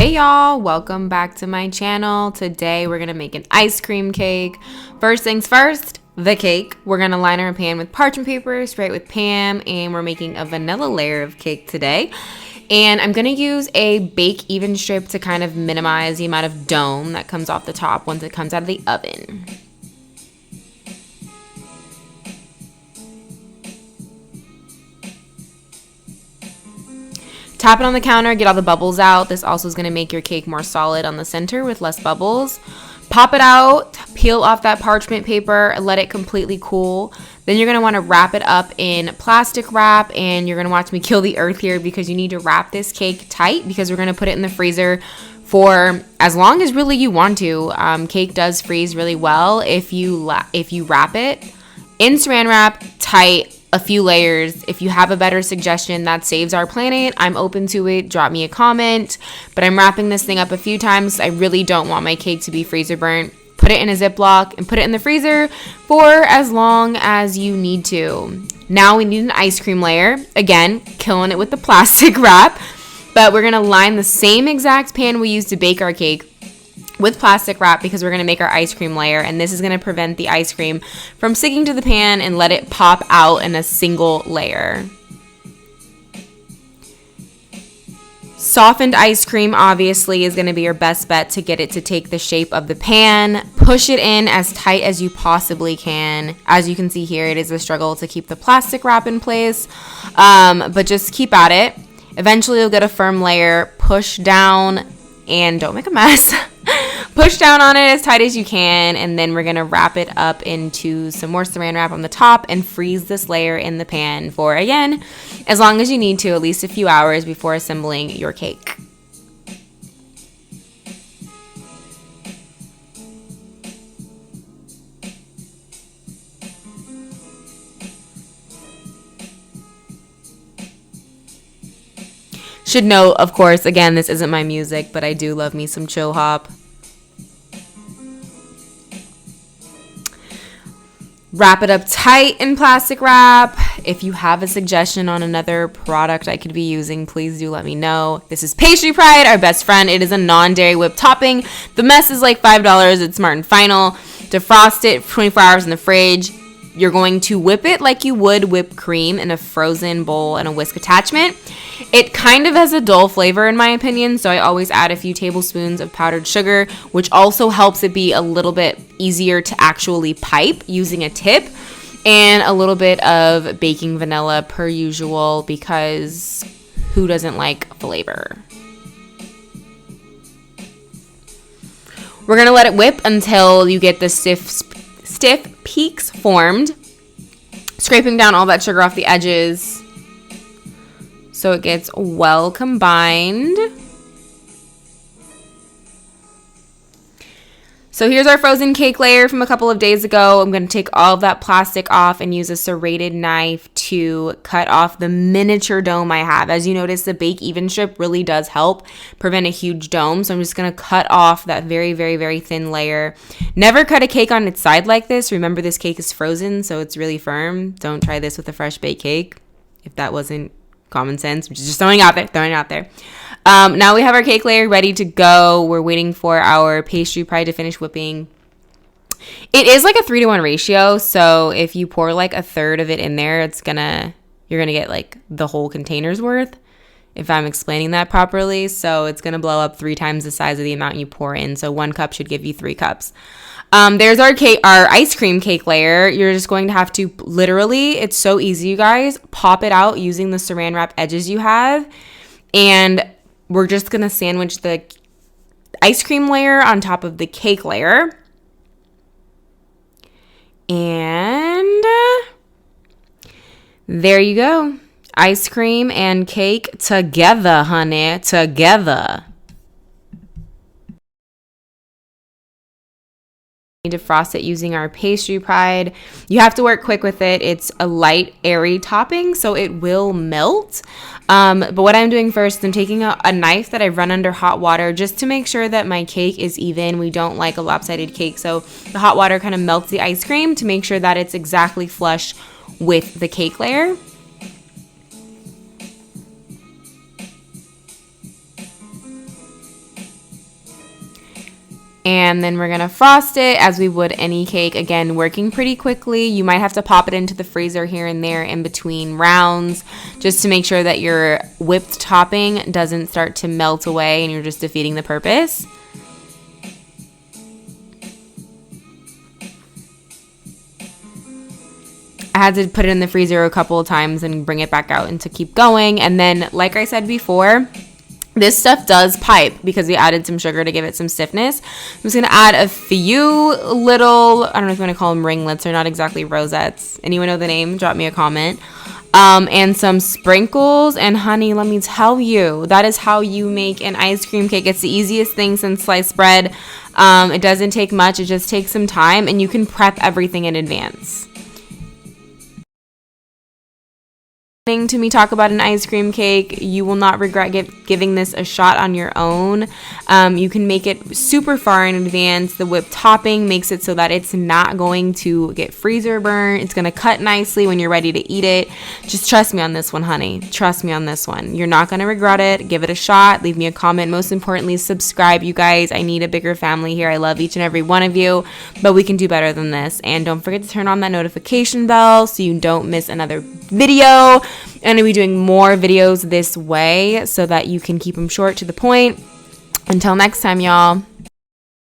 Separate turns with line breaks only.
Hey y'all, welcome back to my channel. Today we're gonna make an ice cream cake. First things first, the cake. We're gonna line our pan with parchment paper, spray it with Pam, and we're making a vanilla layer of cake today. And I'm gonna use a bake even strip to kind of minimize the amount of dome that comes off the top once it comes out of the oven. Tap it on the counter, get all the bubbles out. This also is going to make your cake more solid on the center with less bubbles. Pop it out, peel off that parchment paper, let it completely cool. Then you're going to want to wrap it up in plastic wrap, and you're going to watch me kill the earth here because you need to wrap this cake tight because we're going to put it in the freezer for as long as really you want to. Cake does freeze really well if you wrap it in saran wrap tight. A few layers. If you have a better suggestion that saves our planet, I'm open to it. Drop me a comment. But I'm wrapping this thing up a few times. I really don't want my cake to be freezer burnt. Put it in a Ziploc and put it in the freezer for as long as you need to. Now we need an ice cream layer. Again, killing it with the plastic wrap. But we're gonna line the same exact pan we used to bake our cake with plastic wrap because we're going to make our ice cream layer, and this is going to prevent the ice cream from sticking to the pan and let it pop out in a single layer. Softened ice cream obviously is going to be your best bet to get it to take the shape of the pan. Push it in as tight as you possibly can. As you can see here, it is a struggle to keep the plastic wrap in place, but just keep at it. Eventually you'll get a firm layer. Push down and don't make a mess. Push down on it as tight as you can, and then we're gonna wrap it up into some more saran wrap on the top and freeze this layer in the pan for, again, as long as you need to, at least a few hours before assembling your cake. Should note, of course, again, this isn't my music, but I do love me some chill hop. Wrap it up tight in plastic wrap. If you have a suggestion on another product I could be using, please do let me know. This is Pastry Pride, our best friend. It is a non-dairy whipped topping. The mess is like $5. It's Smart and Final. Defrost it 24 hours in the fridge. You're going to whip it like you would whipped cream in a frozen bowl and a whisk attachment. It kind of has a dull flavor in my opinion, so I always add a few tablespoons of powdered sugar, which also helps it be a little bit easier to actually pipe using a tip, and a little bit of baking vanilla per usual because who doesn't like flavor? We're going to let it whip until you get the stiff peaks formed, scraping down all that sugar off the edges so it gets well combined. So here's our frozen cake layer from a couple of days ago. I'm going to take all of that plastic off and use a serrated knife to cut off the miniature dome I have. As you notice, the bake even strip really does help prevent a huge dome. So I'm just going to cut off that very, very, very thin layer. Never cut a cake on its side like this. Remember, this cake is frozen, so it's really firm. Don't try this with a fresh baked cake if that wasn't common sense, which is just throwing it out there. Now we have our cake layer ready to go. We're waiting for our pastry pie to finish whipping. It is like a 3-to-1 ratio, so if you pour like a third of it in there, you're gonna get like the whole container's worth, if I'm explaining that properly. So it's gonna blow up 3 times the size of the amount you pour in. So 1 cup should give you 3 cups. There's our ice cream cake layer. You're just going to have to literally, it's so easy, you guys, pop it out using the saran wrap edges you have, and we're just going to sandwich the ice cream layer on top of the cake layer. And there you go. Ice cream and cake together, honey, together. To frost it using our pastry pride. You have to work quick with it. It's a light, airy topping, so it will melt. But what I'm doing first is I'm taking a knife that I've run under hot water just to make sure that my cake is even. We don't like a lopsided cake, so the hot water kind of melts the ice cream to make sure that it's exactly flush with the cake layer. And then we're going to frost it as we would any cake. Again, working pretty quickly. You might have to pop it into the freezer here and there in between rounds just to make sure that your whipped topping doesn't start to melt away and you're just defeating the purpose. I had to put it in the freezer a couple of times and bring it back out and to keep going. And then, like I said before, this stuff does pipe because we added some sugar to give it some stiffness. I'm just going to add a few little, I don't know if you want to call them ringlets or not exactly rosettes. Anyone know the name? Drop me a comment. And some sprinkles. And honey, let me tell you, that is how you make an ice cream cake. It's the easiest thing since sliced bread. It doesn't take much. It just takes some time and you can prep everything in advance. To me talk about an ice cream cake, you will not regret giving this a shot on your own. You can make it super far in advance. The whipped topping makes it so that it's not going to get freezer burn. It's going to cut nicely when you're ready to eat it. Just trust me on this one, honey. Trust me on this one. You're not going to regret it. Give it a shot. Leave me a comment. Most importantly, subscribe, you guys. I need a bigger family here. I love each and every one of you, but we can do better than this. And don't forget to turn on that notification bell so you don't miss another video. And I'll be doing more videos this way so that you can keep them short to the point. Until next time, y'all.